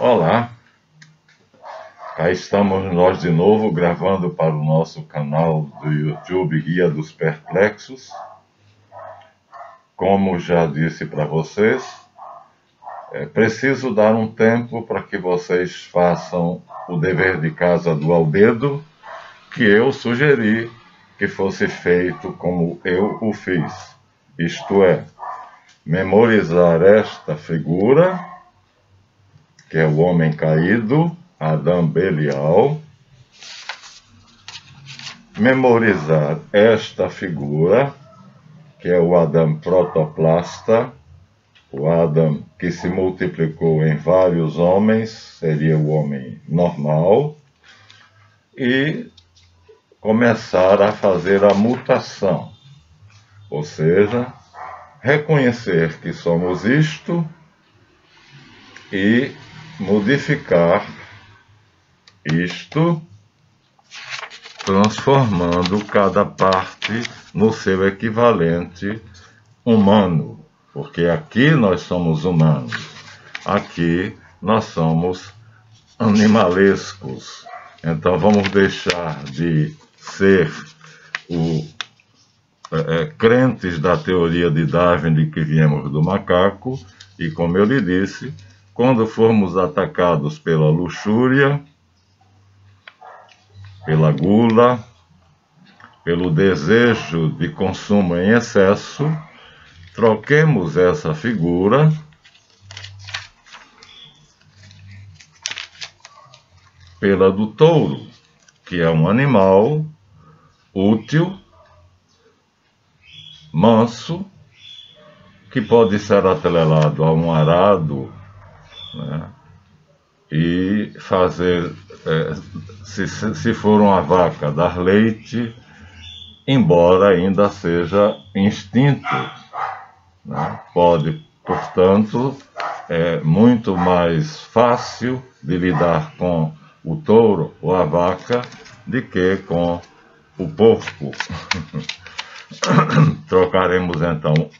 Olá, cá estamos nós de novo gravando para o nosso canal do YouTube Guia dos Perplexos. Como já disse para vocês, é preciso dar um tempo para que vocês façam o dever de casa do albedo, que eu sugeri que fosse feito como eu o fiz, isto é, memorizar esta figura, que é o homem caído, Adão Belial, memorizar esta figura, que é o Adão protoplasta, o Adão que se multiplicou em vários homens, seria o homem normal, e começar a fazer a mutação, ou seja, reconhecer que somos isto e modificar isto, transformando cada parte no seu equivalente humano, porque aqui nós somos humanos, aqui nós somos animalescos. Então vamos deixar de ser crentes da teoria de Darwin de que viemos do macaco, e como eu lhe disse, quando formos atacados pela luxúria, pela gula, pelo desejo de consumo em excesso, troquemos essa figura pela do touro, que é um animal útil, manso, que pode ser atrelado a um arado, né? E fazer, se for uma vaca, dar leite, embora ainda seja instinto, né? Pode, portanto, é muito mais fácil de lidar com o touro ou a vaca do que com o porco. Trocaremos então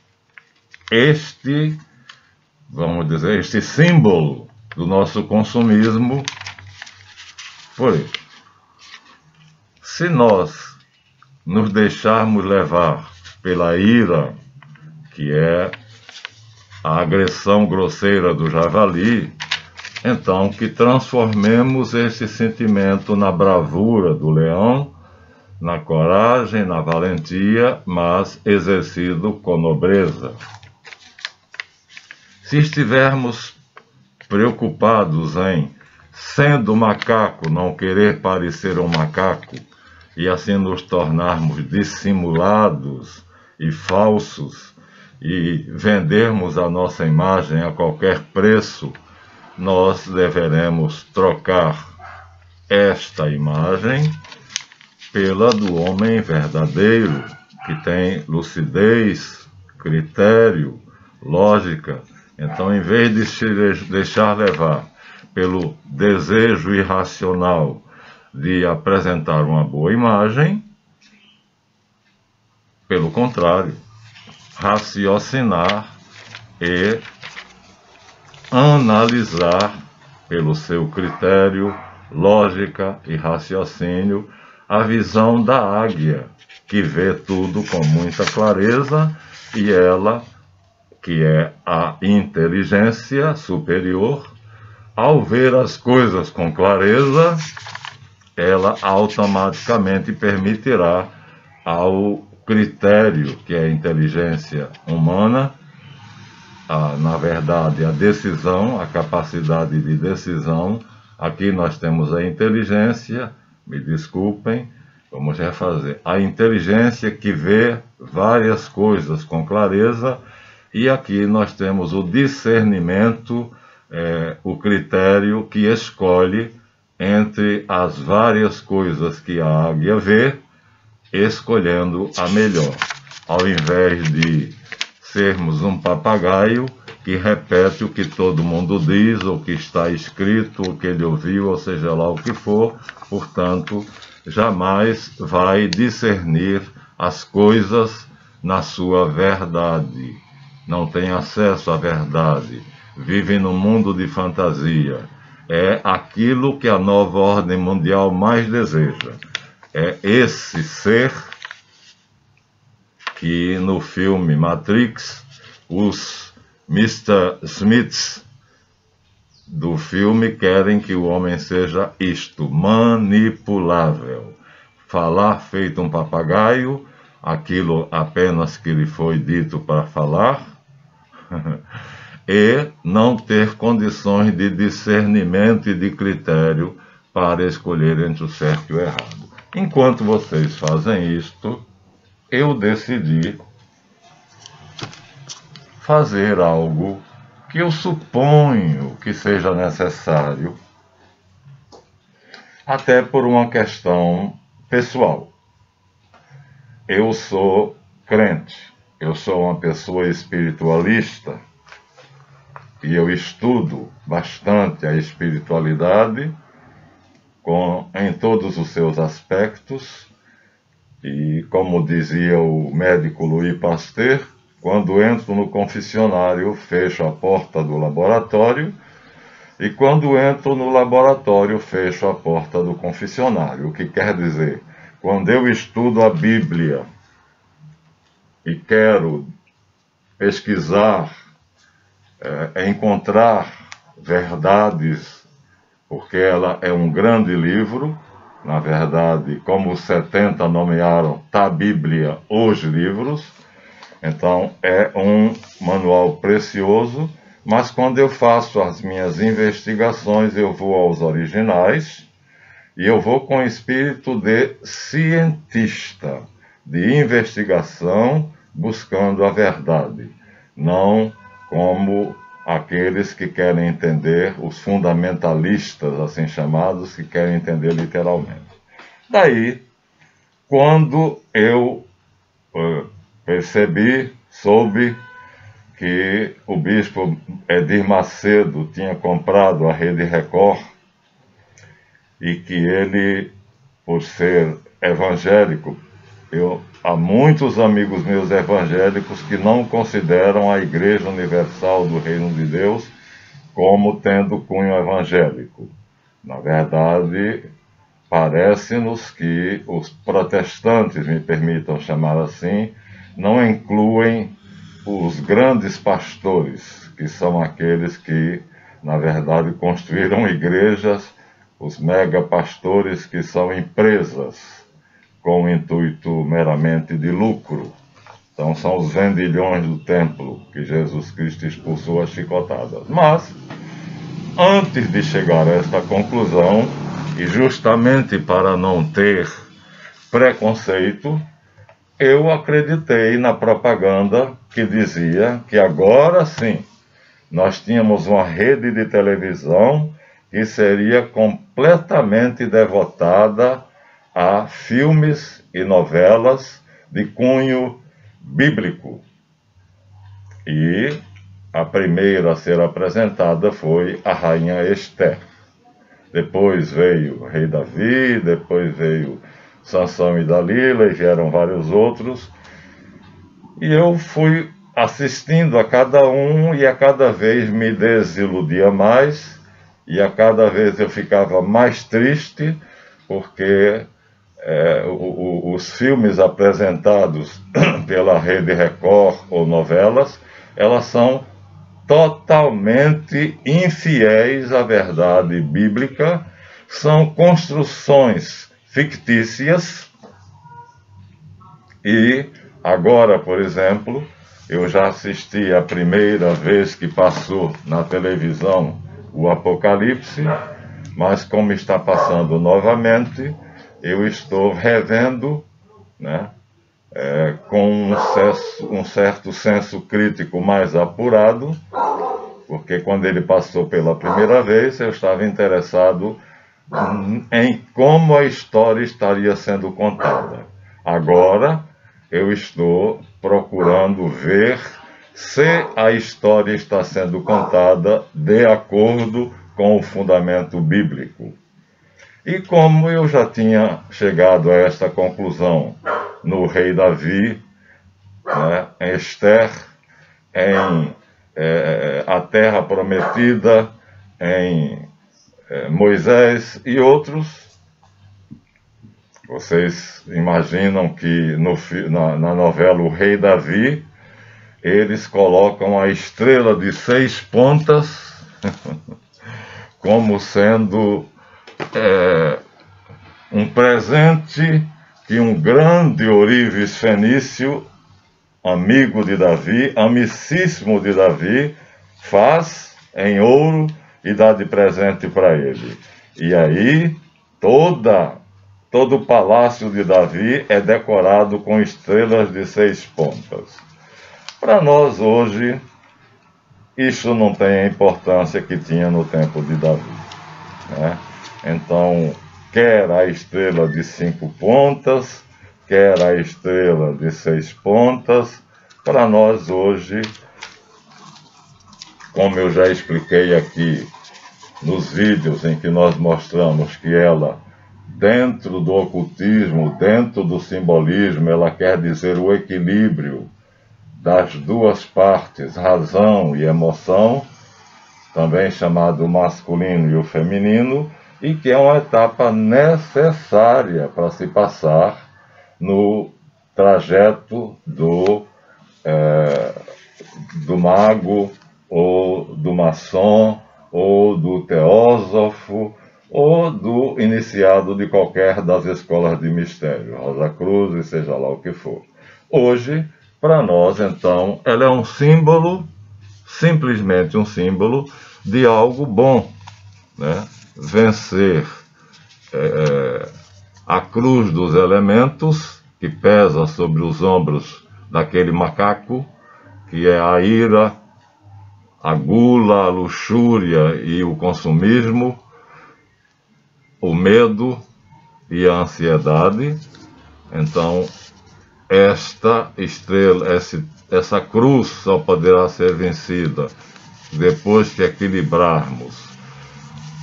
vamos dizer, este símbolo do nosso consumismo por ele. Se nós nos deixarmos levar pela ira, que é a agressão grosseira do javali, então que transformemos esse sentimento na bravura do leão, na coragem, na valentia, mas exercido com nobreza. Se estivermos preocupados em, sendo macaco, não querer parecer um macaco, e assim nos tornarmos dissimulados e falsos, e vendermos a nossa imagem a qualquer preço, nós deveremos trocar esta imagem pela do homem verdadeiro, que tem lucidez, critério, lógica. Então, em vez de se deixar levar pelo desejo irracional de apresentar uma boa imagem, pelo contrário, raciocinar e analisar pelo seu critério, lógica e raciocínio a visão da águia, que vê tudo com muita clareza, e ela, que é a inteligência superior, ao ver as coisas com clareza, ela automaticamente permitirá ao critério, que é a inteligência humana, na verdade, a decisão, a capacidade de decisão. Aqui nós temos a inteligência, me desculpem, vamos refazer. A inteligência que vê várias coisas com clareza, e aqui nós temos o discernimento, o critério que escolhe entre as várias coisas que a águia vê, escolhendo a melhor, ao invés de sermos um papagaio que repete o que todo mundo diz, o que está escrito, o que ele ouviu, ou seja lá o que for. Portanto, jamais vai discernir as coisas na sua verdade. Não tem acesso à verdade. Vive num mundo de fantasia. é aquilo que a nova ordem mundial mais deseja. É esse ser que no filme Matrix, os Mr. Smiths do filme querem que o homem seja isto, manipulável. Falar feito um papagaio, aquilo apenas que lhe foi dito para falar, e não ter condições de discernimento e de critério para escolher entre o certo e o errado. Enquanto vocês fazem isto, eu decidi fazer algo que eu suponho que seja necessário, até por uma questão pessoal. Eu sou crente, eu sou uma pessoa espiritualista e eu estudo bastante a espiritualidade em todos os seus aspectos. E como dizia o médico Louis Pasteur, quando entro no confessionário, fecho a porta do laboratório, e quando entro no laboratório, fecho a porta do confessionário. O que quer dizer, quando eu estudo a Bíblia e quero pesquisar, encontrar verdades, porque ela é um grande livro, na verdade, como os 70 nomearam, tá Bíblia, os livros. Então, é um manual precioso, mas quando eu faço as minhas investigações, eu vou aos originais e eu vou com espírito de cientista, de investigação, buscando a verdade, não como aqueles que querem entender, os fundamentalistas, assim chamados, que querem entender literalmente. Daí, quando eu soube que o bispo Edir Macedo tinha comprado a Rede Record e que ele, por ser evangélico, há muitos amigos meus evangélicos que não consideram a Igreja Universal do Reino de Deus como tendo cunho evangélico. Na verdade, parece-nos que os protestantes, me permitam chamar assim, não incluem os grandes pastores, que são aqueles que, na verdade, construíram igrejas, os mega pastores que são empresas, com o intuito meramente de lucro. Então são os vendilhões do templo que Jesus Cristo expulsou as chicotadas. Mas, antes de chegar a esta conclusão, e justamente para não ter preconceito, eu acreditei na propaganda que dizia que agora sim, nós tínhamos uma rede de televisão que seria completamente devotada a filmes e novelas de cunho bíblico. E a primeira a ser apresentada foi a Rainha Esther. Depois veio o Rei Davi, depois veio Sansão e Dalila, e vieram vários outros. E eu fui assistindo a cada um e a cada vez me desiludia mais, e a cada vez eu ficava mais triste, porque os filmes apresentados pela Rede Record ou novelas, elas são totalmente infiéis à verdade bíblica, são construções fictícias. E agora, por exemplo, eu já assisti a primeira vez que passou na televisão o Apocalipse, mas como está passando novamente, eu estou revendo, né, com um certo senso crítico mais apurado, porque quando ele passou pela primeira vez, eu estava interessado em como a história estaria sendo contada. Agora, eu estou procurando ver se a história está sendo contada de acordo com o fundamento bíblico. E como eu já tinha chegado a esta conclusão no Rei Davi, né, em Esther, em A Terra Prometida, em Moisés e outros. Vocês imaginam que na novela O Rei Davi, eles colocam a estrela de 6 pontas como sendo um presente que um grande ourives fenício, amigo de Davi, amicíssimo de Davi, faz em ouro e dá de presente para ele. E aí todo o palácio de Davi é decorado com estrelas de 6 pontas. Para nós hoje, isso não tem a importância que tinha no tempo de Davi, né? Então, quer a estrela de 5 pontas, quer a estrela de 6 pontas, para nós hoje, como eu já expliquei aqui nos vídeos em que nós mostramos que ela, dentro do ocultismo, dentro do simbolismo, ela quer dizer o equilíbrio das duas partes, razão e emoção, também chamado o masculino e o feminino, e que é uma etapa necessária para se passar no trajeto do mago, ou do maçom, ou do teósofo, ou do iniciado de qualquer das escolas de mistério, Rosa Cruz, e seja lá o que for. Hoje, para nós, então, ela é um símbolo, simplesmente um símbolo de algo bom, né? Vencer a cruz dos elementos que pesa sobre os ombros daquele macaco, que é a ira, a gula, a luxúria e o consumismo, o medo e a ansiedade. Então, esta estrela, essa cruz só poderá ser vencida depois que equilibrarmos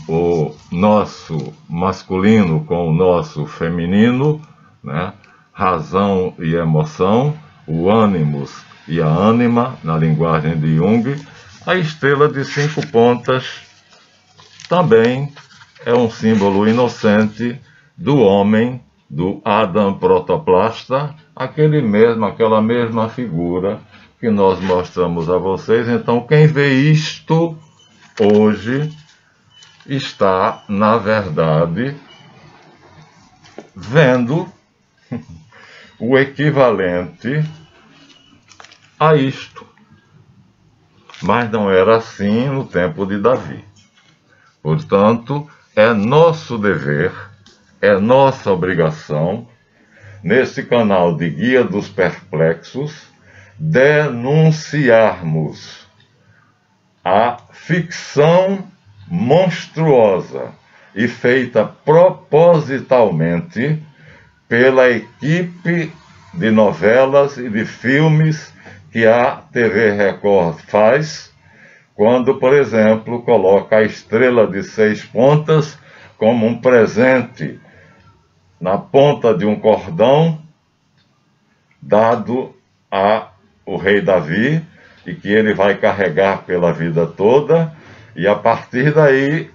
o nosso masculino com o nosso feminino, né? Razão e emoção, o ânimos e a ânima, na linguagem de Jung. A estrela de 5 pontas também é um símbolo inocente do homem, do Adam protoplasta, aquela mesma figura que nós mostramos a vocês. Então, quem vê isto hoje está, na verdade, vendo o equivalente a isto. Mas não era assim no tempo de Davi. Portanto, é nosso dever, é nossa obrigação, nesse canal de Guia dos Perplexos, denunciarmos a ficção monstruosa e feita propositalmente pela equipe de novelas e de filmes que a TV Record faz, quando, por exemplo, coloca a estrela de 6 pontas como um presente na ponta de um cordão dado ao rei Davi, e que ele vai carregar pela vida toda, e a partir daí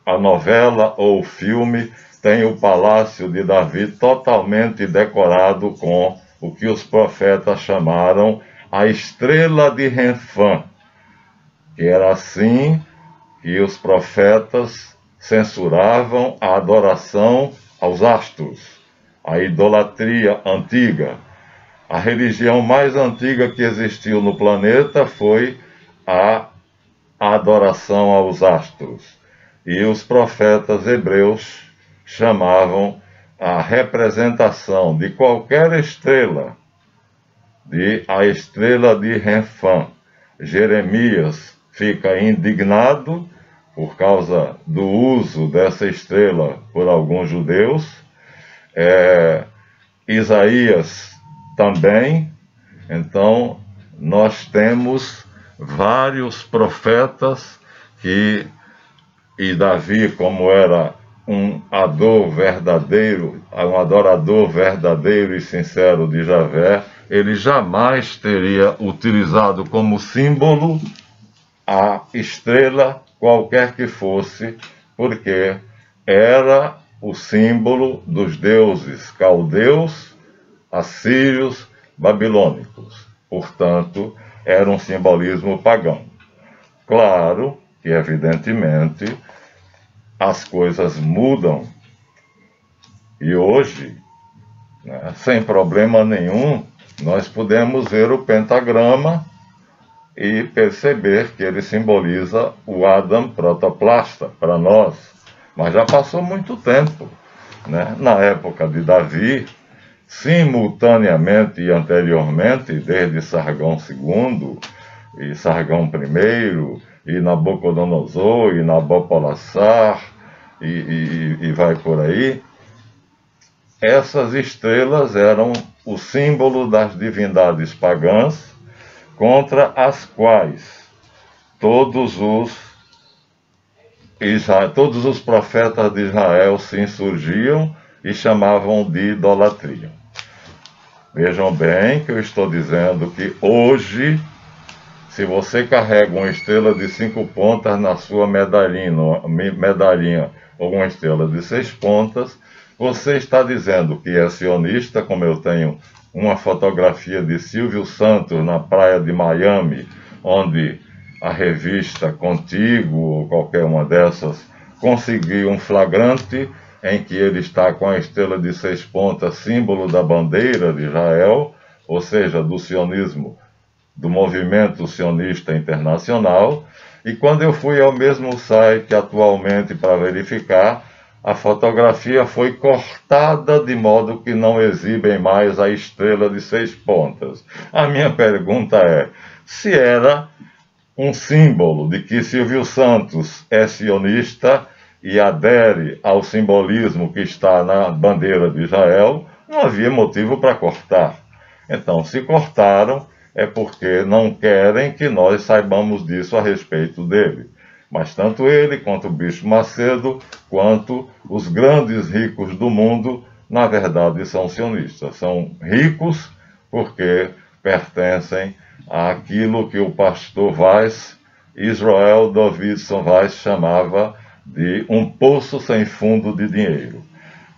a novela ou o filme tem o palácio de Davi totalmente decorado com o que os profetas chamaram a estrela de Renfã, que era assim que os profetas censuravam a adoração aos astros, a idolatria antiga. A religião mais antiga que existiu no planeta foi a adoração aos astros. E os profetas hebreus chamavam a representação de qualquer estrela de a estrela de Renfã. Jeremias fica indignado por causa do uso dessa estrela por alguns judeus. Isaías também. Então, nós temos vários profetas e Davi, como era um adorador verdadeiro e sincero de Javé, ele jamais teria utilizado como símbolo a estrela, qualquer que fosse, porque era o símbolo dos deuses caldeus, assírios, babilônicos. Portanto, era um simbolismo pagão. Claro que, evidentemente, as coisas mudam e hoje, né, sem problema nenhum, nós podemos ver o pentagrama e perceber que ele simboliza o Adam protoplasta para nós. Mas já passou muito tempo, né? Na época de Davi, simultaneamente e anteriormente, desde Sargão II e Sargão I, e Nabucodonosor, e Nabopolassar, e vai por aí, essas estrelas eram o símbolo das divindades pagãs, contra as quais todos os profetas de Israel se insurgiam e chamavam de idolatria. Vejam bem que eu estou dizendo que hoje, se você carrega uma estrela de 5 pontas na sua medalhinha ou uma estrela de 6 pontas, você está dizendo que é sionista, como eu tenho uma fotografia de Silvio Santos na praia de Miami, onde a revista Contigo, ou qualquer uma dessas, conseguiu um flagrante em que ele está com a estrela de 6 pontas, símbolo da bandeira de Israel, ou seja, do sionismo, do movimento sionista internacional. E quando eu fui ao mesmo site atualmente para verificar, a fotografia foi cortada de modo que não exibem mais a estrela de 6 pontas. A minha pergunta é, se era um símbolo de que Silvio Santos é sionista e adere ao simbolismo que está na bandeira de Israel, não havia motivo para cortar. Então, se cortaram, é porque não querem que nós saibamos disso a respeito dele. Mas tanto ele, quanto o Bispo Macedo, quanto os grandes ricos do mundo, na verdade, são sionistas. São ricos porque pertencem àquilo que o pastor Weiss, Israel Davidson Weiss, chamava de um poço sem fundo de dinheiro.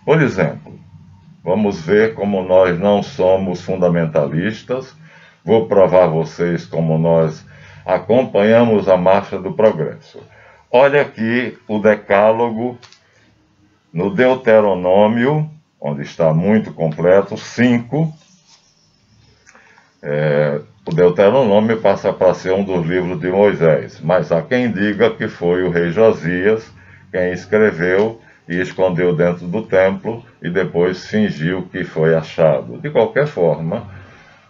Por exemplo, vamos ver como nós não somos fundamentalistas. Vou provar a vocês como nós acompanhamos a marcha do progresso. Olha aqui o decálogo no Deuteronômio, onde está muito completo, 5. O Deuteronômio passa para ser um dos livros de Moisés, mas há quem diga que foi o rei Josias quem escreveu e escondeu dentro do templo e depois fingiu que foi achado. De qualquer forma,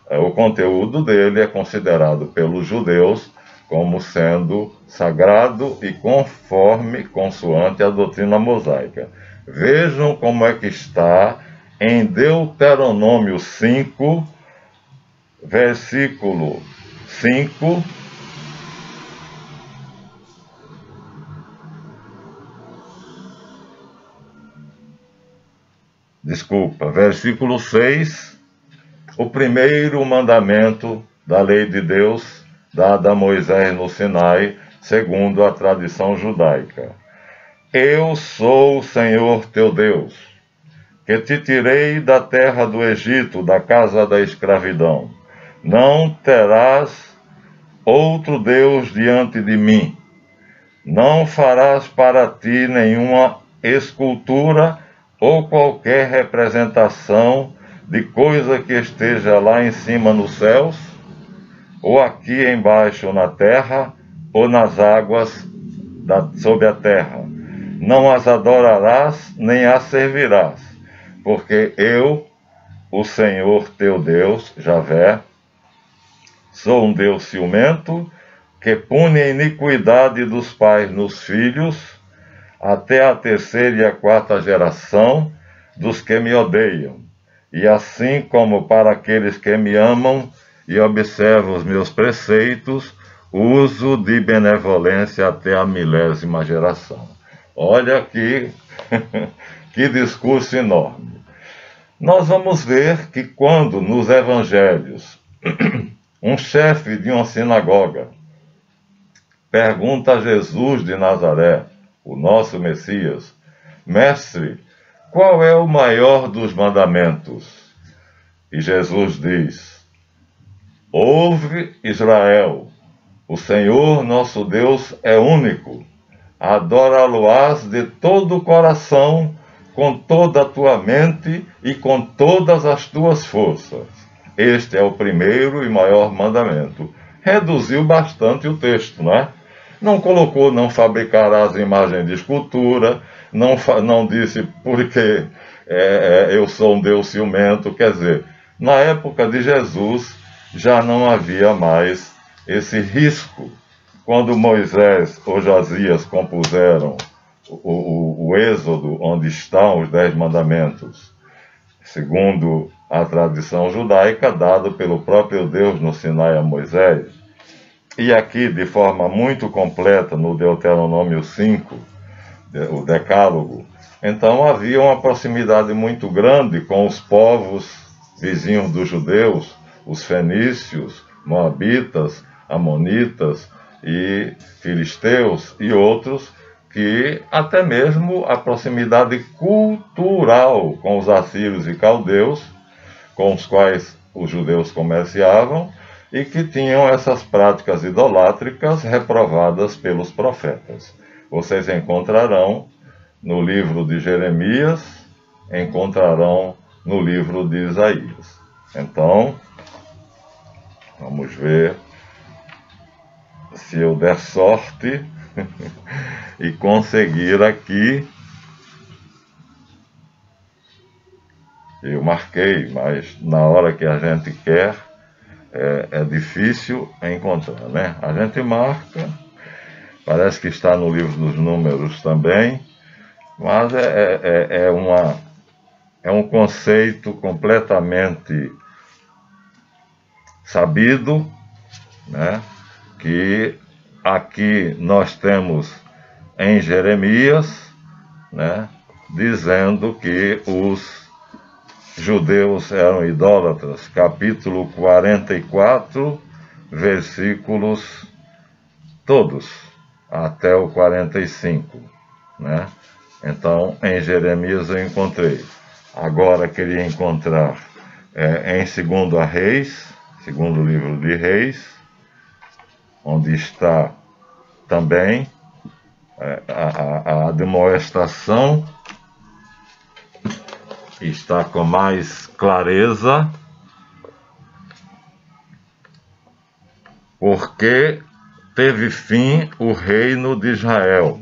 o conteúdo dele é considerado pelos judeus como sendo sagrado e consoante a doutrina mosaica. Vejam como é que está em Deuteronômio 5, versículo 5. Versículo 6. O primeiro mandamento da lei de Deus, dada a Moisés no Sinai, segundo a tradição judaica. Eu sou o Senhor teu Deus, que te tirei da terra do Egito, da casa da escravidão. Não terás outro Deus diante de mim. Não farás para ti nenhuma escultura ou qualquer representação de coisa que esteja lá em cima nos céus, ou aqui embaixo na terra, ou nas águas sob a terra. Não as adorarás, nem as servirás, porque eu, o Senhor teu Deus, Javé, sou um Deus ciumento, que pune a iniquidade dos pais nos filhos, até a 3ª e a 4ª geração dos que me odeiam. E assim como para aqueles que me amam e observam os meus preceitos, uso de benevolência até a 1000ª geração. Olha aqui, que discurso enorme. Nós vamos ver que quando nos evangelhos um chefe de uma sinagoga pergunta a Jesus de Nazaré o nosso Messias: Mestre, qual é o maior dos mandamentos? E Jesus diz: Ouve, Israel, o Senhor nosso Deus é único. Adora-lo-ás de todo o coração, com toda a tua mente e com todas as tuas forças. Este é o primeiro e maior mandamento. Reduziu bastante o texto, não é? Não colocou: não fabricarás imagem de escultura, não disse porque eu sou um Deus ciumento. Quer dizer, na época de Jesus já não havia mais esse risco. Quando Moisés ou Josias compuseram o Êxodo, onde estão os 10 mandamentos, segundo a tradição judaica, dado pelo próprio Deus no Sinai a Moisés, e aqui de forma muito completa no Deuteronômio 5, o Decálogo, então havia uma proximidade muito grande com os povos vizinhos dos judeus, os fenícios, moabitas, amonitas e filisteus e outros, que até mesmo a proximidade cultural com os assírios e caldeus, com os quais os judeus comerciavam, e que tinham essas práticas idolátricas reprovadas pelos profetas. Vocês encontrarão no livro de Jeremias, encontrarão no livro de Isaías. Então, vamos ver se eu der sorte e conseguir aqui. Eu marquei, mas na hora que a gente quer, é difícil encontrar, né? A gente marca, parece que está no livro dos Números também, mas é um conceito completamente sabido, né? Que aqui nós temos em Jeremias, né? Dizendo que os judeus eram idólatras, capítulo 44, versículos todos, até o 45, né? Então, em Jeremias eu encontrei. Agora queria encontrar em 2 Reis, segundo livro de Reis, onde está também a admoestação, está com mais clareza, porque teve fim o reino de Israel.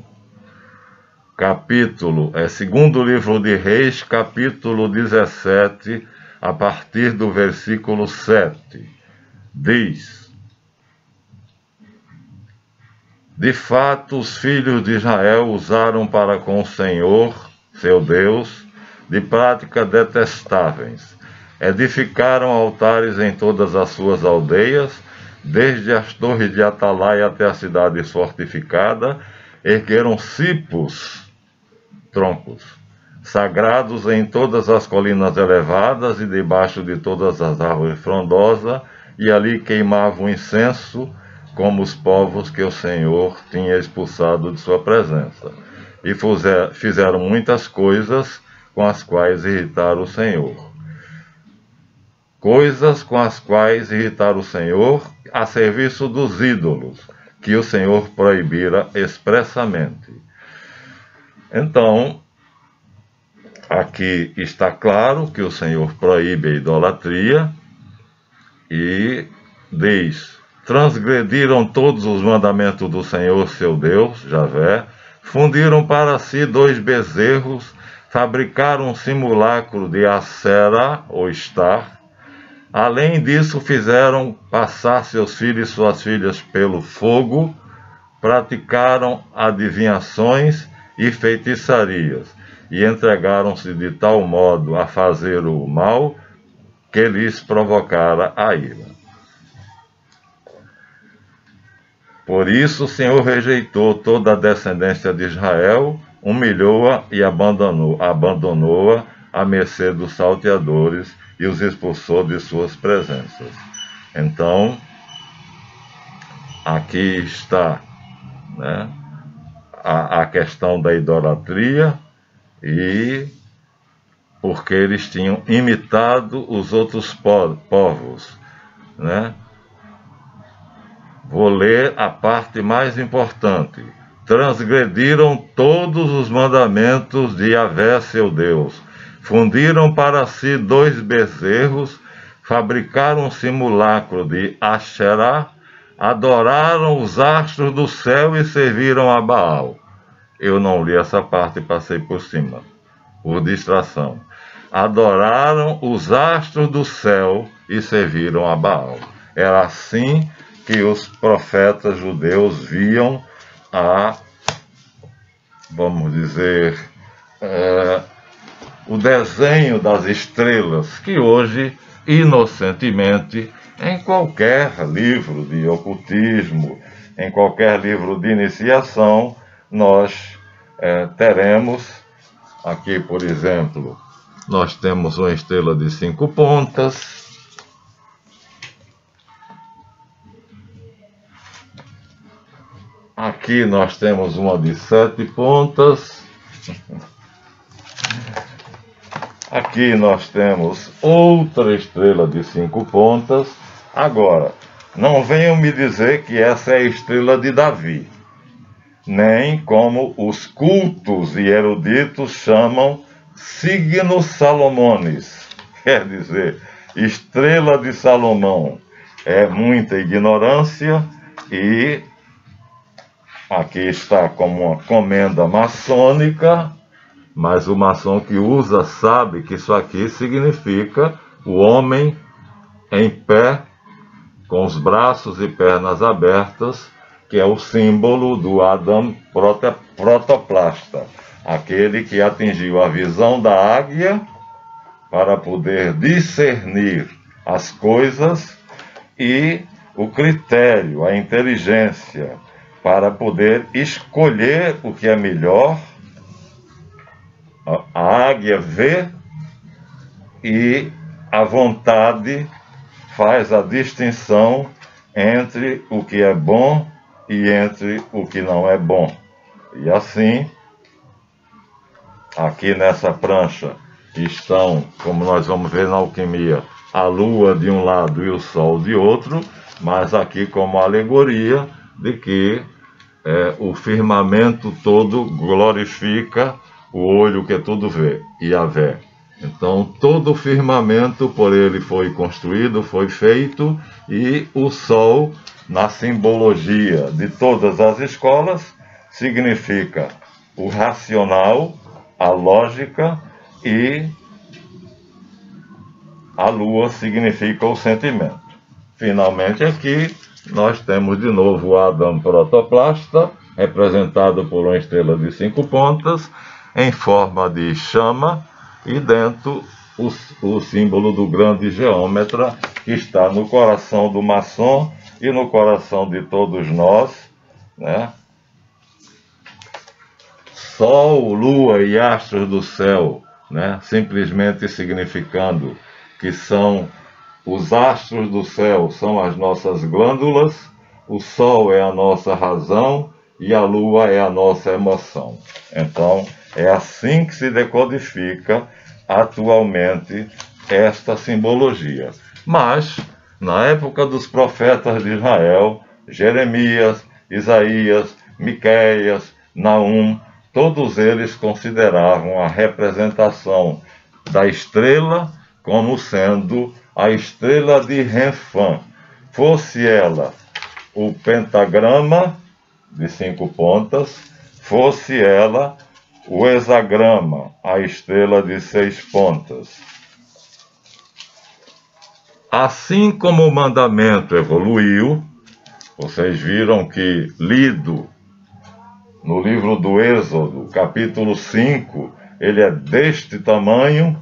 Segundo livro de Reis, capítulo 17, a partir do versículo 7, diz: De fato, os filhos de Israel usaram para com o Senhor, seu Deus, de práticas detestáveis. Edificaram altares em todas as suas aldeias, desde as torres de Atalaia até a cidade fortificada, ergueram cipos, troncos, sagrados em todas as colinas elevadas e debaixo de todas as árvores frondosas, e ali queimavam incenso, como os povos que o Senhor tinha expulsado de sua presença. E fizeram muitas coisas com as quais irritaram o Senhor. Coisas com as quais irritaram o Senhor a serviço dos ídolos, que o Senhor proibira expressamente. Então, aqui está claro que o Senhor proíbe a idolatria e diz: transgrediram todos os mandamentos do Senhor, seu Deus, Javé, fundiram para si 2 bezerros, fabricaram um simulacro de Acera, ou Star. Além disso, fizeram passar seus filhos e suas filhas pelo fogo, praticaram adivinhações e feitiçarias, e entregaram-se de tal modo a fazer o mal que lhes provocara a ira. Por isso o Senhor rejeitou toda a descendência de Israel, humilhou-a e abandonou-a à mercê dos salteadores e os expulsou de suas presenças. Então, aqui está, né, a questão da idolatria e porque eles tinham imitado os outros povos, né? Vou ler a parte mais importante. Transgrediram todos os mandamentos de Yahvé, seu Deus. Fundiram para si 2 bezerros, fabricaram um simulacro de Asherá, adoraram os astros do céu e serviram a Baal. Eu não li essa parte e passei por cima, por distração. Adoraram os astros do céu e serviram a Baal. Era assim que os profetas judeus viam vamos dizer, o desenho das estrelas, que hoje, inocentemente, em qualquer livro de ocultismo, em qualquer livro de iniciação, nós teremos, aqui, por exemplo, nós temos uma estrela de 5 pontas. Aqui nós temos uma de 7 pontas. Aqui nós temos outra estrela de 5 pontas. Agora, não venham me dizer que essa é a estrela de Davi, nem como os cultos e eruditos chamam signo Salomones, quer dizer, estrela de Salomão. É muita ignorância e aqui está como uma comenda maçônica, mas o maçom que usa sabe que isso aqui significa o homem em pé, com os braços e pernas abertas, que é o símbolo do Adão protoplasta, aquele que atingiu a visão da águia para poder discernir as coisas e o critério, a inteligência, para poder escolher o que é melhor. A águia vê e a vontade faz a distinção entre o que é bom e entre o que não é bom. E assim, aqui nessa prancha estão, como nós vamos ver na alquimia, a lua de um lado e o sol de outro, mas aqui como alegoria de que o firmamento todo glorifica o olho que tudo vê, Yahvé. Então todo o firmamento por ele foi construído, foi feito, e o sol, na simbologia de todas as escolas, significa o racional, a lógica, e a lua significa o sentimento. Finalmente aqui nós temos de novo o Adão protoplasta, representado por uma estrela de 5 pontas, em forma de chama, e dentro o símbolo do grande geômetra, que está no coração do maçom e no coração de todos nós, né? Sol, lua e astros do céu, né? Simplesmente significando que são os astros do céu, são as nossas glândulas, o sol é a nossa razão e a lua é a nossa emoção. Então, é assim que se decodifica atualmente esta simbologia. Mas, na época dos profetas de Israel, Jeremias, Isaías, Miqueias, Naum, todos eles consideravam a representação da estrela como sendo a estrela de Renfã, fosse ela o pentagrama de 5 pontas, fosse ela o hexagrama, a estrela de 6 pontas. Assim como o mandamento evoluiu, vocês viram que, lido no livro do Êxodo, capítulo 5, ele é deste tamanho,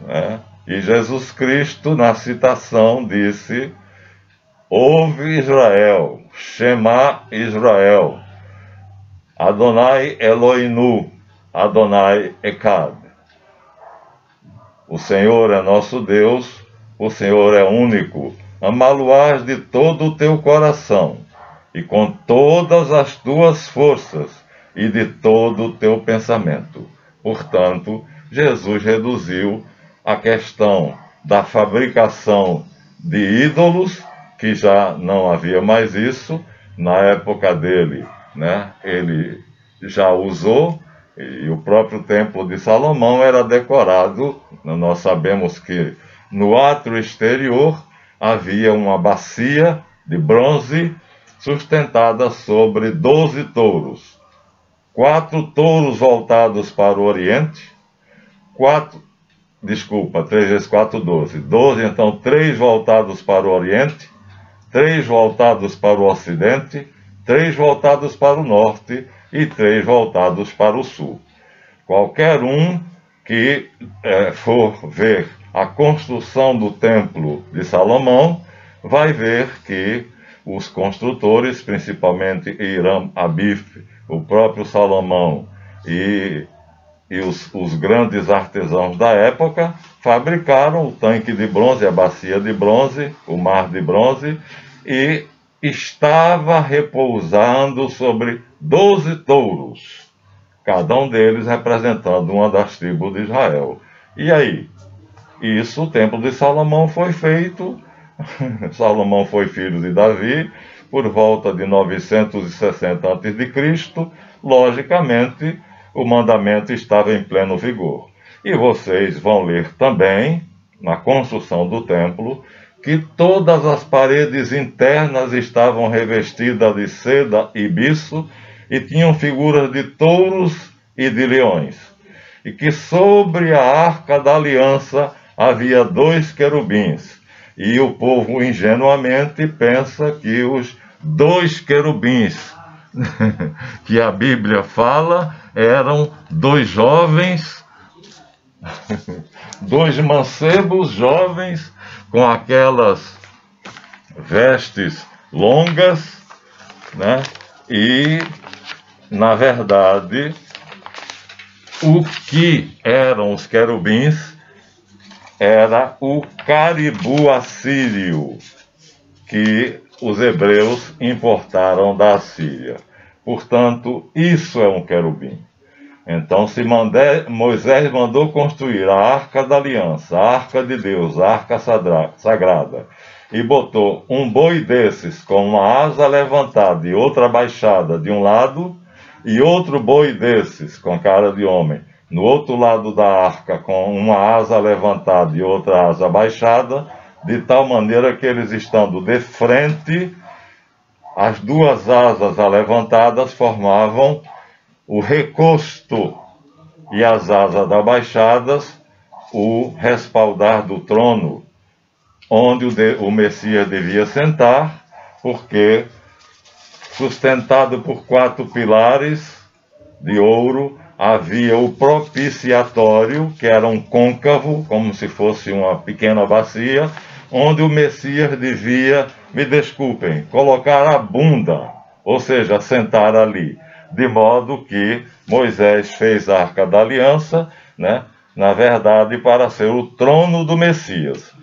né? E Jesus Cristo, na citação, disse: ouve Israel, Shema Israel, Adonai Eloinu, Adonai Echad. O Senhor é nosso Deus, o Senhor é único. Amá-lo-ás de todo o teu coração, e com todas as tuas forças e de todo o teu pensamento. Portanto, Jesus reduziu a questão da fabricação de ídolos, que já não havia mais isso, na época dele, né? Ele já usou, e o próprio Templo de Salomão era decorado. Nós sabemos que no átrio exterior havia uma bacia de bronze sustentada sobre 12 touros. 4 touros voltados para o Oriente, 3 vezes 4, 12. 12, então 3 voltados para o Oriente, 3 voltados para o Ocidente, 3 voltados para o Norte e 3 voltados para o Sul. Qualquer um que for ver a construção do Templo de Salomão vai ver que os construtores, principalmente Hiram Abif, o próprio Salomão e os grandes artesãos da época, fabricaram o tanque de bronze, a bacia de bronze, o mar de bronze, e estava repousando sobre 12 touros, cada um deles representando uma das tribos de Israel. E aí? Isso, o Templo de Salomão foi feito. Salomão foi filho de Davi por volta de 960 a.C. Logicamente, o mandamento estava em pleno vigor. E vocês vão ler também, na construção do templo, que todas as paredes internas estavam revestidas de seda e biço e tinham figuras de touros e de leões. E que sobre a Arca da Aliança havia 2 querubins. E o povo ingenuamente pensa que os 2 querubins que a Bíblia fala eram 2 jovens, 2 mancebos jovens com aquelas vestes longas, né? E, na verdade, o que eram os querubins era o caribu assírio, que os hebreus importaram da Assíria. Portanto, isso é um querubim. Então, Moisés mandou construir a Arca da Aliança, a Arca de Deus, a Arca Sagrada, e botou um boi desses com uma asa levantada e outra abaixada de um lado, e outro boi desses com cara de homem no outro lado da arca, com uma asa levantada e outra asa abaixada, de tal maneira que eles, estando de frente, as 2 asas alevantadas formavam o recosto e as asas abaixadas o respaldar do trono, onde o Messias devia sentar, porque, sustentado por 4 pilares de ouro, havia o propiciatório, que era um côncavo, como se fosse uma pequena bacia, onde o Messias devia, me desculpem, colocar a bunda, ou seja, sentar ali, de modo que Moisés fez a Arca da Aliança, né, na verdade, para ser o trono do Messias.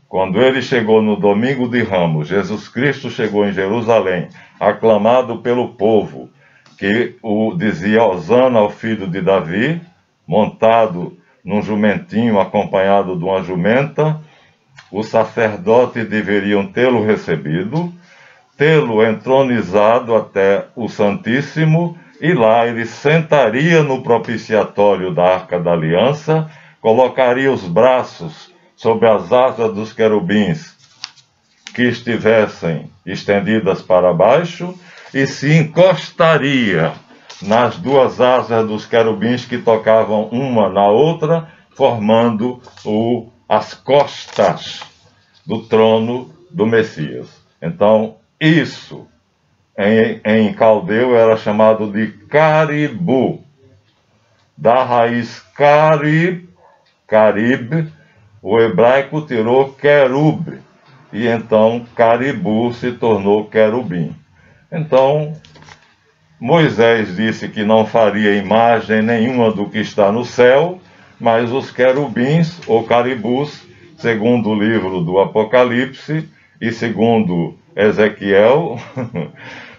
Quando ele chegou no domingo de Ramos, Jesus Cristo chegou em Jerusalém, aclamado pelo povo, que dizia Hosana ao filho de Davi, montado num jumentinho acompanhado de uma jumenta. Os sacerdotes deveriam tê-lo recebido, tê-lo entronizado até o Santíssimo, e lá ele sentaria no propiciatório da Arca da Aliança, colocaria os braços sobre as asas dos querubins que estivessem estendidas para baixo, e se encostaria nas 2 asas dos querubins que tocavam uma na outra, formando as costas do trono do Messias. Então, isso em caldeu era chamado de caribu, da raiz carib, o hebraico tirou querub, e então caribu se tornou querubim. Então, Moisés disse que não faria imagem nenhuma do que está no céu, mas os querubins, ou caribus, segundo o livro do Apocalipse, e segundo Ezequiel,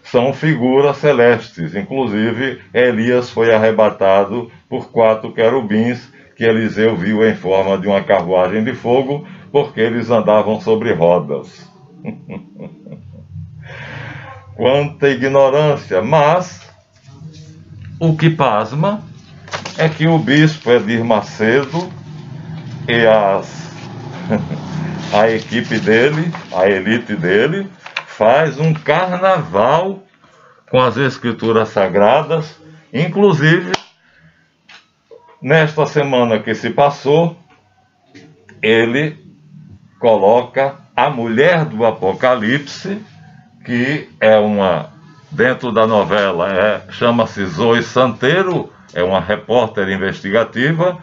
são figuras celestes. Inclusive, Elias foi arrebatado por 4 querubins que Eliseu viu em forma de uma carruagem de fogo, porque eles andavam sobre rodas. Quanta ignorância! Mas o que pasma é que o bispo Edir Macedo e a equipe dele, a elite dele, faz um carnaval com as escrituras sagradas. Inclusive, nesta semana que se passou, ele coloca a mulher do Apocalipse, que é dentro da novela, chama-se Zoe Santeiro, é uma repórter investigativa,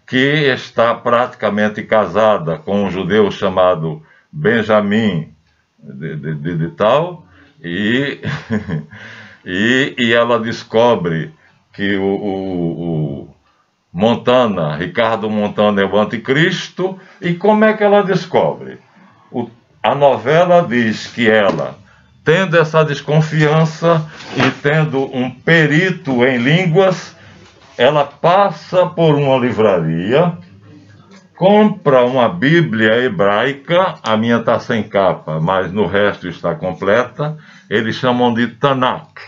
que está praticamente casada com um judeu chamado Benjamin de tal, e ela descobre que o Montana, Ricardo Montana, é o anticristo. E como é que ela descobre? A novela diz que ela, tendo essa desconfiança e tendo um perito em línguas, ela passa por uma livraria, compra uma Bíblia hebraica, a minha está sem capa, mas no resto está completa. Eles chamam de Tanakh.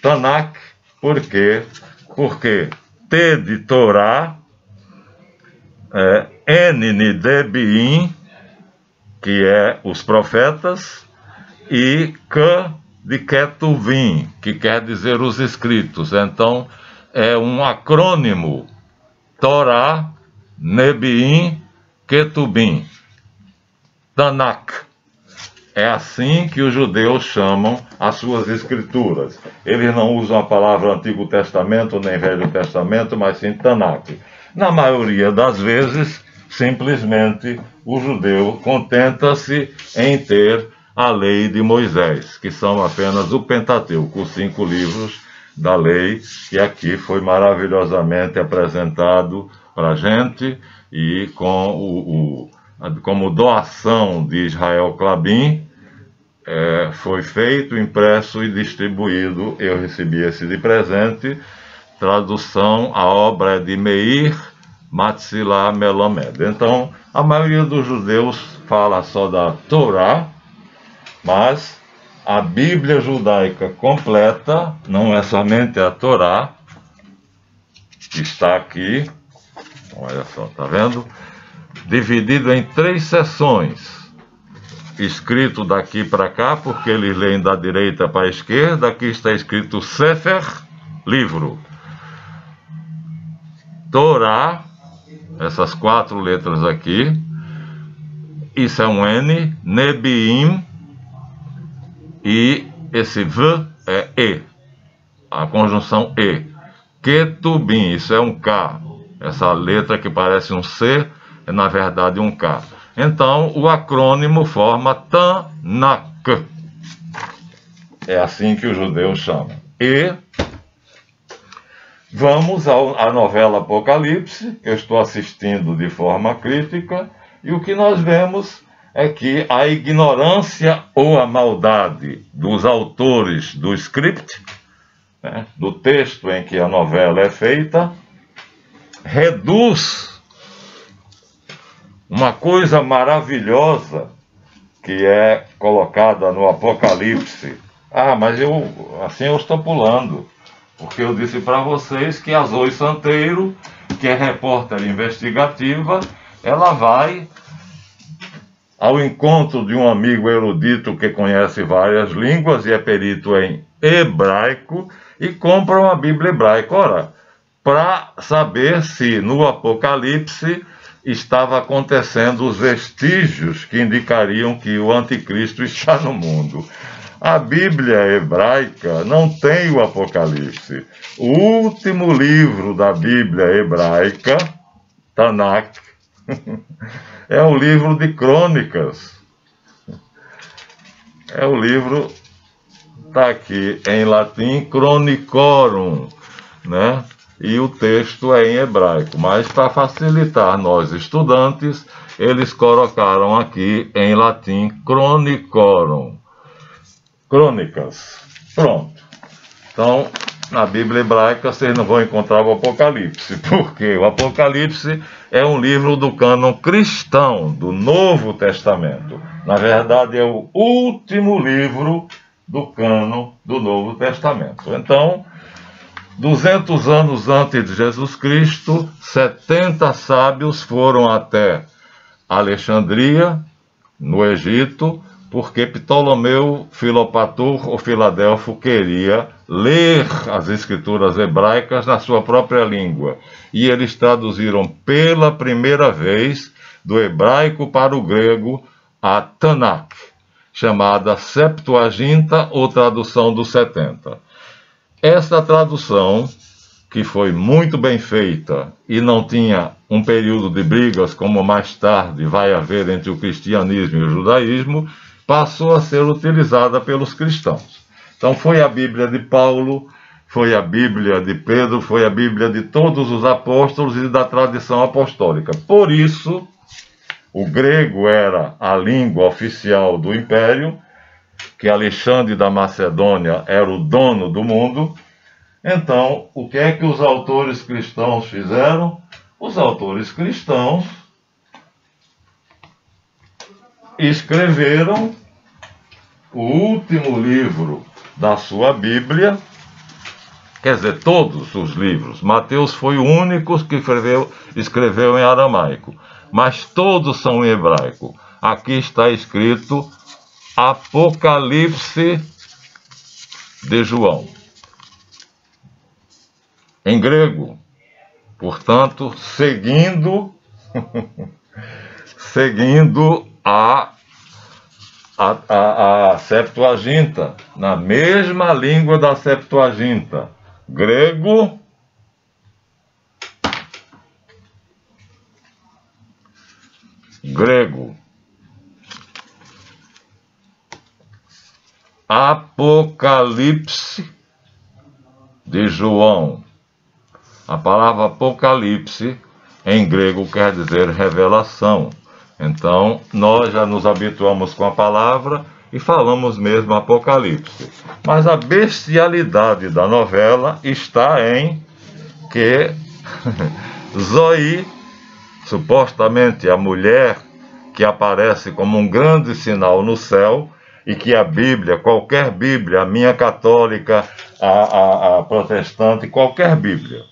Tanakh, por quê? Porque T de Torá, N de Nebiim, que é os profetas, e K de Ketuvim, que quer dizer os escritos. Então, é um acrônimo: Torá, Nebiim, Ketubim, Tanakh. É assim que os judeus chamam as suas escrituras. Eles não usam a palavra Antigo Testamento nem Velho Testamento, mas sim Tanakh. Na maioria das vezes, simplesmente, o judeu contenta-se em ter a lei de Moisés, que são apenas o Pentateuco, os 5 livros da lei, que aqui foi maravilhosamente apresentado para a gente, e como doação de Israel Clabin, foi feito, impresso e distribuído. Eu recebi esse de presente. Tradução, a obra é de Meir Matzila Melamed. Então, a maioria dos judeus fala só da Torá, mas a Bíblia judaica completa não é somente a Torá, que está aqui, olha só, tá vendo? Dividido em 3 seções, escrito daqui para cá, porque eles leem da direita para a esquerda. Aqui está escrito Sefer, livro. Torá, essas 4 letras aqui, isso é um N, Nebiim, e esse V é E, a conjunção E. Ketubim, isso é um K. Essa letra que parece um C é na verdade um K. Então o acrônimo forma Tanakh. É assim que os judeus chamam. E vamos à novela Apocalipse, que eu estou assistindo de forma crítica, e o que nós vemos é que a ignorância ou a maldade dos autores do script, do texto em que a novela é feita, reduz uma coisa maravilhosa que é colocada no Apocalipse. Mas eu estou pulando, porque eu disse para vocês que a Zoe Santeiro, que é repórter investigativa, ela vai ao encontro de um amigo erudito que conhece várias línguas e é perito em hebraico, e compra uma Bíblia hebraica. Ora, para saber se no Apocalipse estava acontecendo os vestígios que indicariam que o anticristo está no mundo. A Bíblia hebraica não tem o Apocalipse. O último livro da Bíblia hebraica, Tanakh, é o livro de Crônicas. É o livro, está aqui em latim, Chronicorum, né? e o texto é em hebraico. Mas para facilitar nós estudantes, eles colocaram aqui em latim Chronicorum. Crônicas. Pronto. Então, na Bíblia hebraica vocês não vão encontrar o Apocalipse, porque o Apocalipse é um livro do cânon cristão, do Novo Testamento. Na verdade, é o último livro do cânon do Novo Testamento. Então, 200 anos antes de Jesus Cristo, 70 sábios foram até Alexandria, no Egito, porque Ptolomeu Filopator ou Filadelfo queria ler as escrituras hebraicas na sua própria língua. E eles traduziram pela primeira vez do hebraico para o grego a Tanakh, chamada Septuaginta ou tradução dos 70. Essa tradução, que foi muito bem feita e não tinha um período de brigas como mais tarde vai haver entre o cristianismo e o judaísmo, passou a ser utilizada pelos cristãos. Então foi a Bíblia de Paulo, foi a Bíblia de Pedro, foi a Bíblia de todos os apóstolos e da tradição apostólica. Por isso, o grego era a língua oficial do império, que Alexandre da Macedônia era o dono do mundo. Então, o que é que os autores cristãos fizeram? Os autores cristãos escreveram o último livro da sua Bíblia, quer dizer, todos os livros. Mateus foi o único que escreveu em aramaico, mas todos são em hebraico. Aqui está escrito Apocalipse de João, em grego. Portanto, seguindo a Septuaginta, na mesma língua da Septuaginta, grego, Apocalipse de João. A palavra Apocalipse em grego quer dizer revelação. Então, nós já nos habituamos com a palavra e falamos mesmo Apocalipse. Mas a bestialidade da novela está em que Zoe, supostamente a mulher que aparece como um grande sinal no céu, e que a Bíblia, qualquer Bíblia, a minha católica, a protestante, qualquer Bíblia,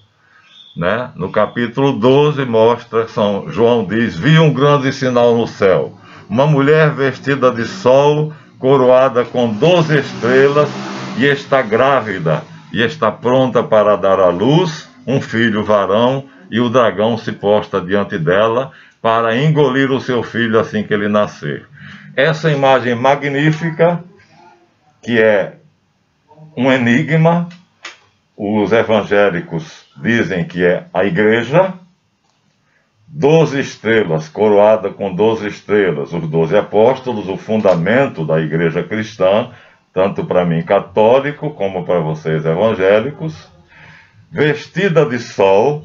né? No capítulo 12 mostra, São João diz, vi um grande sinal no céu, uma mulher vestida de sol, coroada com 12 estrelas, e está grávida, e está pronta para dar à luz um filho varão, e o dragão se posta diante dela para engolir o seu filho assim que ele nascer. Essa imagem magnífica, que é um enigma, os evangélicos dizem que é a igreja, 12 estrelas, coroada com 12 estrelas, os 12 apóstolos, o fundamento da igreja cristã, tanto para mim católico como para vocês evangélicos, vestida de sol,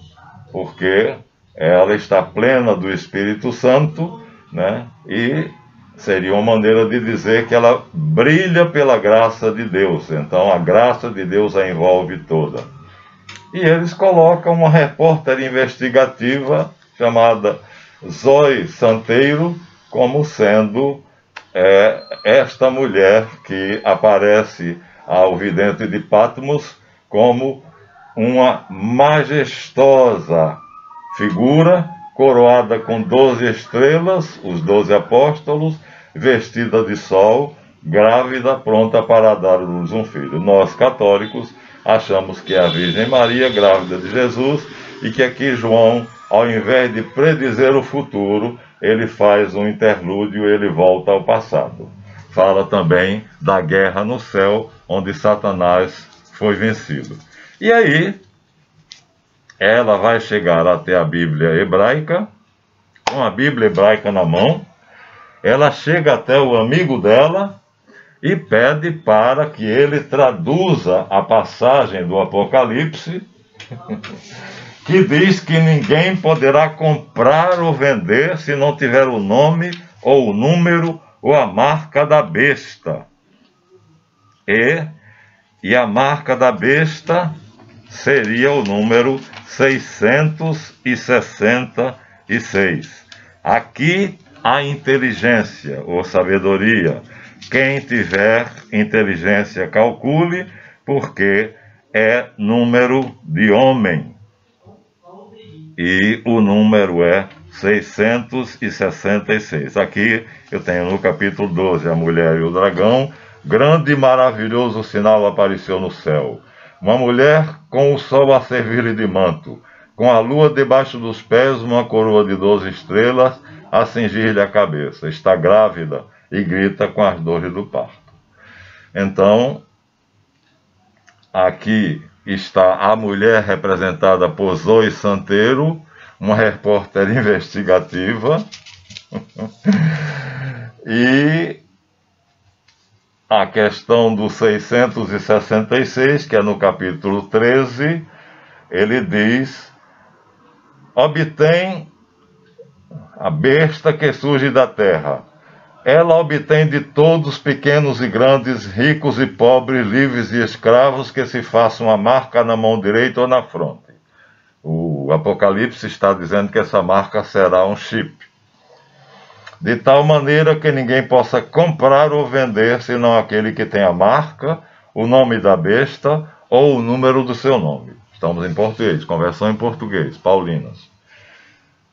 porque ela está plena do Espírito Santo, né? E seria uma maneira de dizer que ela brilha pela graça de Deus. Então a graça de Deus a envolve toda. E eles colocam uma repórter investigativa chamada Zoe Santeiro como sendo esta mulher que aparece ao vidente de Patmos como uma majestosa figura, coroada com 12 estrelas, os 12 apóstolos, vestida de sol, grávida, pronta para dar à luz um filho. Nós, católicos, achamos que é a Virgem Maria, grávida de Jesus, e que aqui João, ao invés de predizer o futuro, ele faz um interlúdio, ele volta ao passado. Fala também da guerra no céu, onde Satanás foi vencido. E aí, ela vai chegar até a Bíblia hebraica, com a Bíblia hebraica na mão, ela chega até o amigo dela e pede para que ele traduza a passagem do Apocalipse que diz que ninguém poderá comprar ou vender se não tiver o nome ou o número ou a marca da besta. E a marca da besta seria o número 666. Aqui a inteligência ou sabedoria. Quem tiver inteligência calcule, porque é número de homem. E o número é 666. Aqui eu tenho no capítulo 12, a mulher e o dragão. Grande e maravilhoso sinal apareceu no céu. Uma mulher com o sol a servir-lhe de manto, com a lua debaixo dos pés, uma coroa de 12 estrelas a cingir-lhe a cabeça. Está grávida e grita com as dores do parto. Então, aqui está a mulher representada por Zoe Santeiro, uma repórter investigativa. E a questão do 666, que é no capítulo 13, ele diz: obtém a besta que surge da terra. Ela obtém de todos, pequenos e grandes, ricos e pobres, livres e escravos, que se façam a marca na mão direita ou na fronte. O Apocalipse está dizendo que essa marca será um chip. De tal maneira que ninguém possa comprar ou vender, senão aquele que tem a marca, o nome da besta ou o número do seu nome. Estamos em português, conversão em português, Paulinas.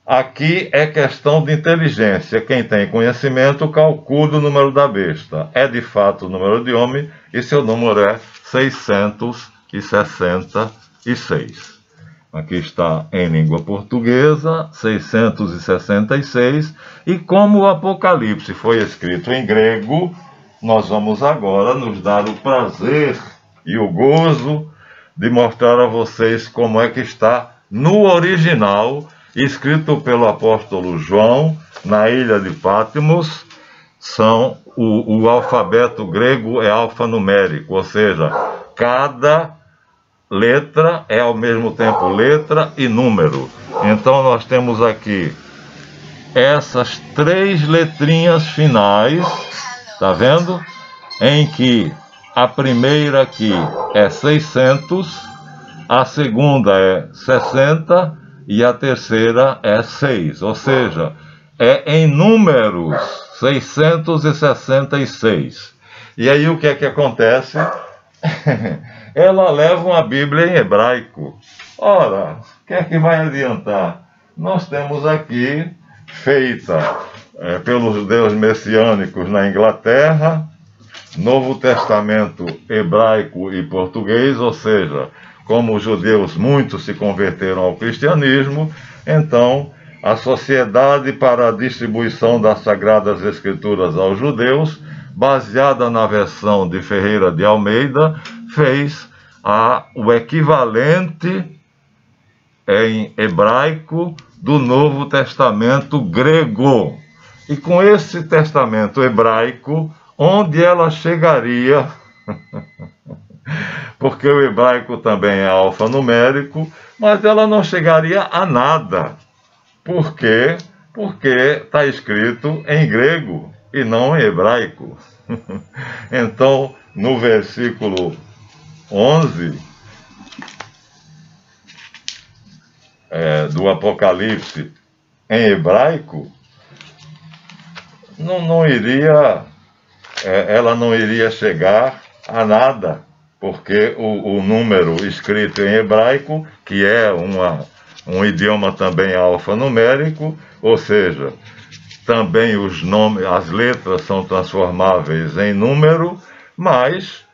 Aqui é questão de inteligência. Quem tem conhecimento, calcula o número da besta. É de fato o número de homem e seu número é 666. Aqui está em língua portuguesa, 666. E como o Apocalipse foi escrito em grego, nós vamos agora nos dar o prazer e o gozo de mostrar a vocês como é que está no original, escrito pelo apóstolo João, na ilha de Patmos. O alfabeto grego é alfanumérico, ou seja, cada letra é ao mesmo tempo letra e número. Então nós temos aqui essas 3 letrinhas finais, tá vendo? Em que a primeira aqui é 600, a segunda é 60 e a terceira é 6, ou seja, é em números 666. E aí o que é que acontece? Ela leva uma Bíblia em hebraico. Ora, o que é que vai adiantar? Nós temos aqui, feita pelos judeus messiânicos na Inglaterra, Novo Testamento hebraico e português, ou seja, como os judeus muitos se converteram ao cristianismo, então a Sociedade para a Distribuição das Sagradas Escrituras aos Judeus, baseada na versão de Ferreira de Almeida, fez o equivalente em hebraico do Novo Testamento grego. E com esse testamento hebraico, onde ela chegaria, porque o hebraico também é alfanumérico, mas ela não chegaria a nada. Por quê? Porque está escrito em grego e não em hebraico. Então, no versículo 11 do Apocalipse em hebraico, ela não iria chegar a nada, porque o número escrito em hebraico, que é um idioma também alfanumérico, ou seja, também os nomes, as letras são transformáveis em número, mas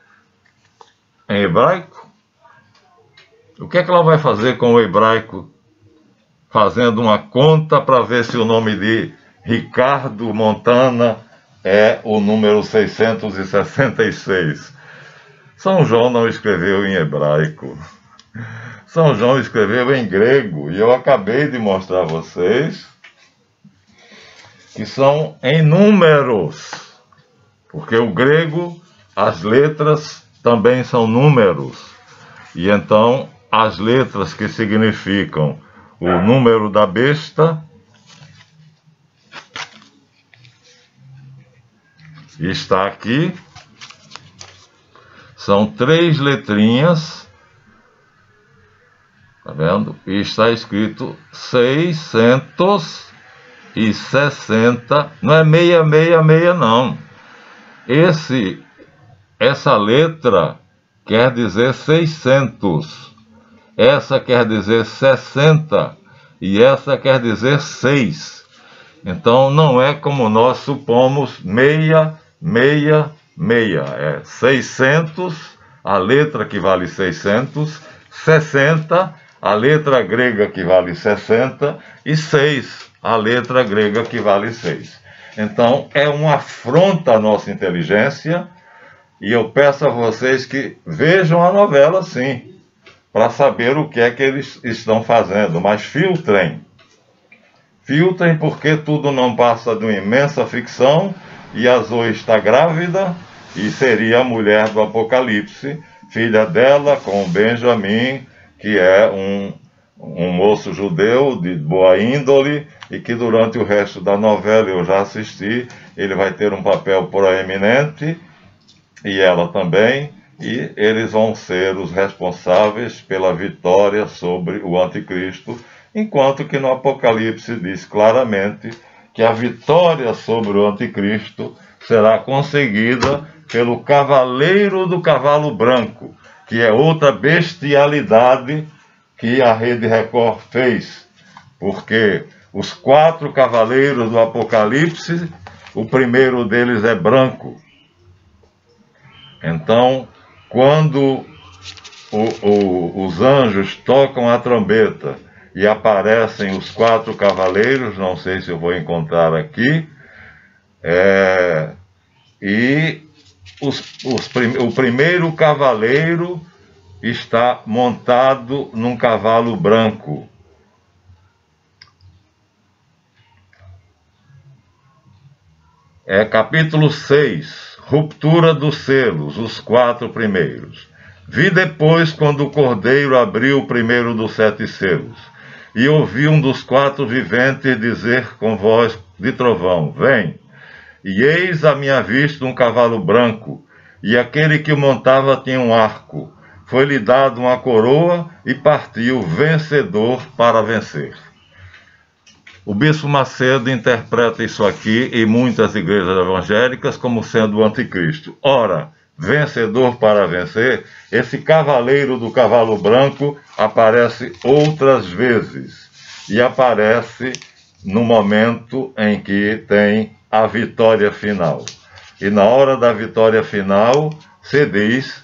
em hebraico. O que é que ela vai fazer com o hebraico? Fazendo uma conta para ver se o nome de Ricardo Montana é o número 666. São João não escreveu em hebraico. São João escreveu em grego. E eu acabei de mostrar a vocês que são em números. Porque o grego, as letras também são números. E então as letras que significam o número da besta. Está aqui. São 3 letrinhas. Tá vendo? E está escrito 660. Não é 666 não. Essa letra quer dizer 600. Essa quer dizer 60. E essa quer dizer 6. Então não é como nós supomos 666. É 600, a letra que vale 600, 60, a letra grega que vale 60, e 6, a letra grega que vale 6. Então é uma afronta à nossa inteligência, e eu peço a vocês que vejam a novela sim, para saber o que é que eles estão fazendo, mas filtrem. Filtrem, porque tudo não passa de uma imensa ficção, e a Zoe está grávida, e seria a mulher do Apocalipse, filha dela com Benjamim, que é um moço judeu de boa índole, e que durante o resto da novela, eu já assisti, ele vai ter um papel proeminente, e ela também, e eles vão ser os responsáveis pela vitória sobre o anticristo, enquanto que no Apocalipse diz claramente que a vitória sobre o anticristo será conseguida pelo cavaleiro do cavalo branco, que é outra bestialidade que a Rede Record fez, porque os 4 cavaleiros do Apocalipse, o primeiro deles é branco. Então, quando os anjos tocam a trombeta e aparecem os 4 cavaleiros, não sei se eu vou encontrar aqui, e o primeiro cavaleiro está montado num cavalo branco. É capítulo 6, ruptura dos selos, os 4 primeiros. Vi depois quando o cordeiro abriu o primeiro dos 7 selos, e ouvi um dos 4 viventes dizer com voz de trovão: vem! E eis à minha vista um cavalo branco, e aquele que o montava tinha um arco. Foi-lhe dado uma coroa e partiu vencedor para vencer. O Bispo Macedo interpreta isso aqui em muitas igrejas evangélicas como sendo o anticristo. Ora, vencedor para vencer, esse cavaleiro do cavalo branco aparece outras vezes, e aparece no momento em que tem a vitória final. E na hora da vitória final, se diz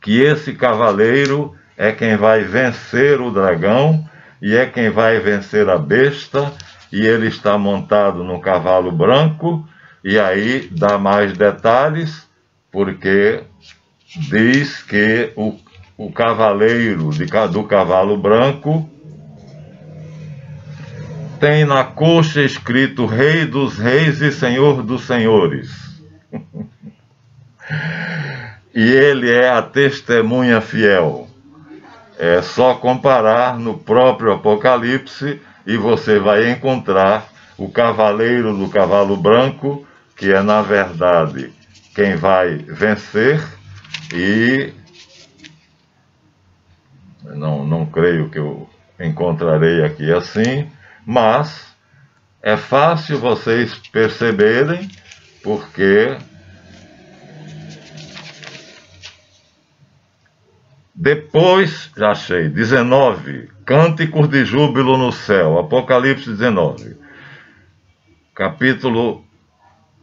que esse cavaleiro é quem vai vencer o dragão, e é quem vai vencer a besta, e ele está montado no cavalo branco, e aí dá mais detalhes, porque diz que o cavaleiro do cavalo branco tem na coxa escrito Rei dos Reis e Senhor dos Senhores. E ele é a testemunha fiel. É só comparar no próprio Apocalipse e você vai encontrar o cavaleiro do cavalo branco, que é, na verdade, quem vai vencer, e não creio que eu encontrarei aqui assim, mas é fácil vocês perceberem, porque depois, já achei, 19, cânticos de júbilo no céu, Apocalipse 19,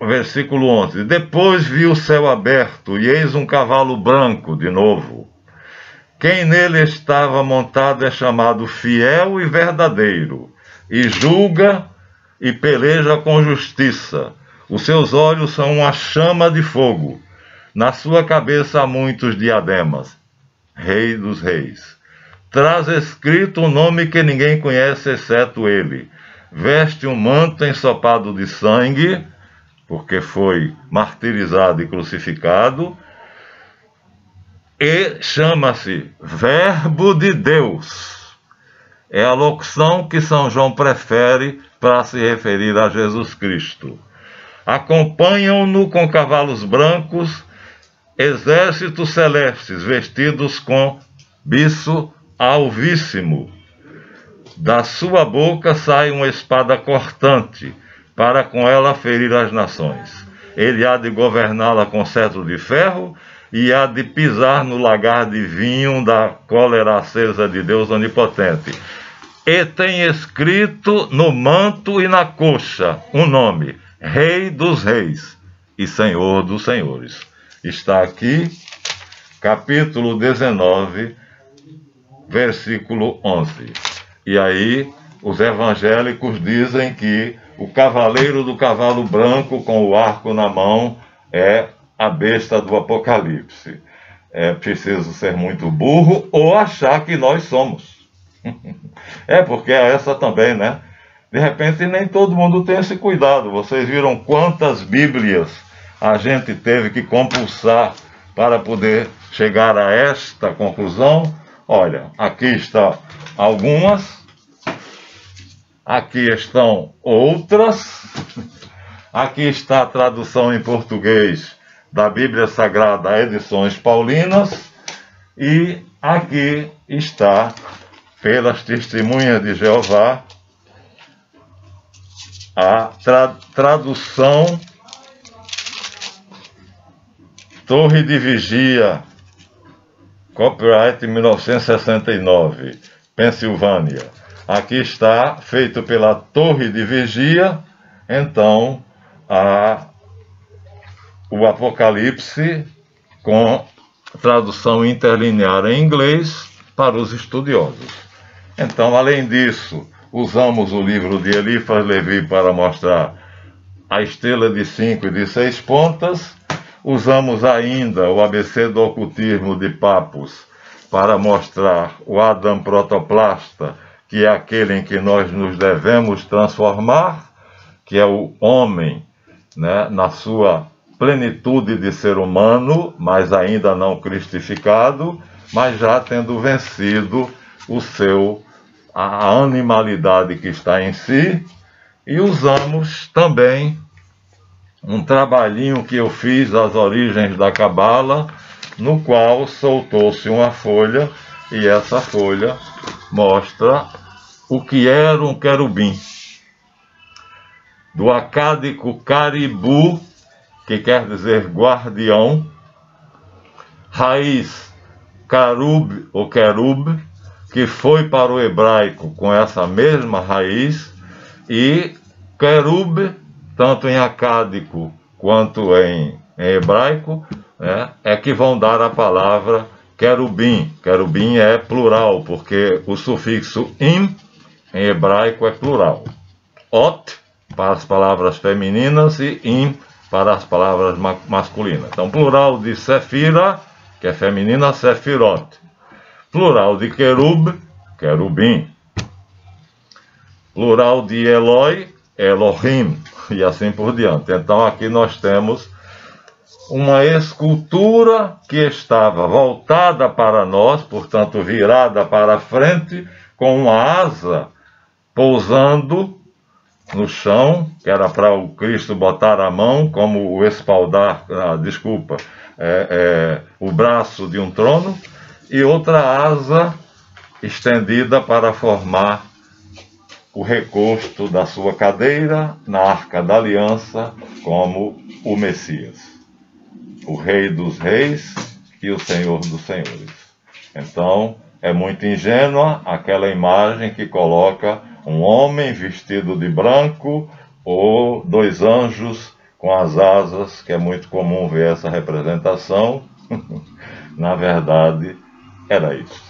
versículo 11. Depois vi o céu aberto, e eis um cavalo branco, de novo. Quem nele estava montado é chamado fiel e verdadeiro, e julga e peleja com justiça. Os seus olhos são uma chama de fogo. Na sua cabeça há muitos diademas. Rei dos Reis. Traz escrito um nome que ninguém conhece exceto ele. Veste um manto ensopado de sangue, porque foi martirizado e crucificado. e chama-se Verbo de Deus. É a locução que São João prefere para se referir a Jesus Cristo. Acompanham-no com cavalos brancos, exércitos celestes vestidos com biço alvíssimo. Da sua boca sai uma espada cortante, para com ela ferir as nações. Ele há de governá-la com cetro de ferro e há de pisar no lagar de vinho da cólera acesa de Deus Onipotente. E tem escrito no manto e na coxa um nome: Rei dos Reis e Senhor dos Senhores. Está aqui, capítulo 19, versículo 11. E aí, os evangélicos dizem que o cavaleiro do cavalo branco com o arco na mão é a besta do Apocalipse. É preciso ser muito burro ou achar que nós somos. É, porque é essa também, né? De repente, nem todo mundo tem esse cuidado. Vocês viram quantas Bíblias a gente teve que compulsar para poder chegar a esta conclusão? Olha, aqui está algumas, aqui estão outras, aqui está a tradução em português da Bíblia Sagrada, Edições Paulinas, e aqui está, pelas Testemunhas de Jeová, a tradução Torre de Vigia, copyright 1969, Pensilvânia. Aqui está, feito pela Torre de Vigia, então, o Apocalipse com tradução interlinear em inglês para os estudiosos. Então, além disso, usamos o livro de Eliphas Levi para mostrar a estrela de 5 e de 6 pontas. Usamos ainda o ABC do Ocultismo de Papos para mostrar o Adam protoplasta, que é aquele em que nós nos devemos transformar, que é o homem, né, na sua plenitude de ser humano, mas ainda não cristificado, mas já tendo vencido a animalidade que está em si. E usamos também um trabalhinho que eu fiz, As Origens da Cabala, no qual soltou-se uma folha, e essa folha mostra o que era um querubim. Do acádico caribu, que quer dizer guardião, raiz carub ou querub, que foi para o hebraico com essa mesma raiz, e querub, tanto em acádico quanto em hebraico, né, é que vão dar a palavra querubim. Querubim é plural, porque o sufixo im em hebraico é plural. Ot para as palavras femininas e im para as palavras masculinas. Então, plural de sefira, que é feminina, sefirot. Plural de querub, querubim. Plural de Eloi, Elohim, e assim por diante. Então, aqui nós temos uma escultura que estava voltada para nós, portanto, virada para frente, com uma asa pousando no chão, que era para o Cristo botar a mão, como o espaldar, o braço de um trono, e outra asa estendida para formar o recosto da sua cadeira na Arca da Aliança, como o Messias, o Rei dos Reis e o Senhor dos Senhores. Então, é muito ingênua aquela imagem que coloca um homem vestido de branco ou dois anjos com as asas, que é muito comum ver essa representação. Na verdade, era isso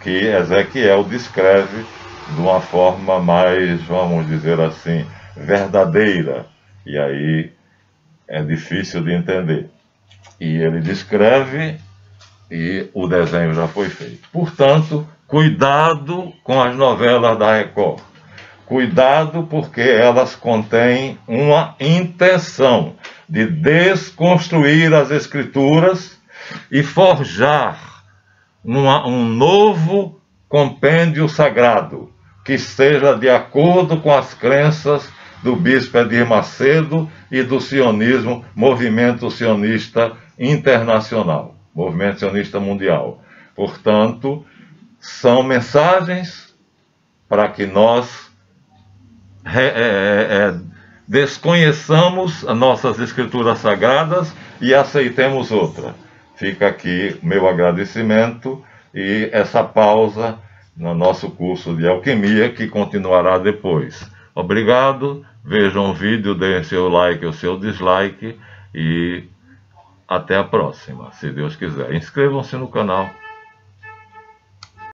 que Ezequiel descreve de uma forma mais, vamos dizer assim, verdadeira. E aí é difícil de entender. E ele descreve e o desenho já foi feito. Portanto, cuidado com as novelas da Record. Cuidado, porque elas contêm uma intenção de desconstruir as Escrituras e forjar um novo compêndio sagrado, que esteja de acordo com as crenças do bispo Edir Macedo e do sionismo, movimento sionista internacional, movimento sionista mundial. Portanto, são mensagens para que nós desconheçamos as nossas escrituras sagradas e aceitemos outra. Fica aqui meu agradecimento e essa pausa no nosso curso de alquimia, que continuará depois. Obrigado, vejam o vídeo, deem seu like ou seu dislike e até a próxima, se Deus quiser. Inscrevam-se no canal.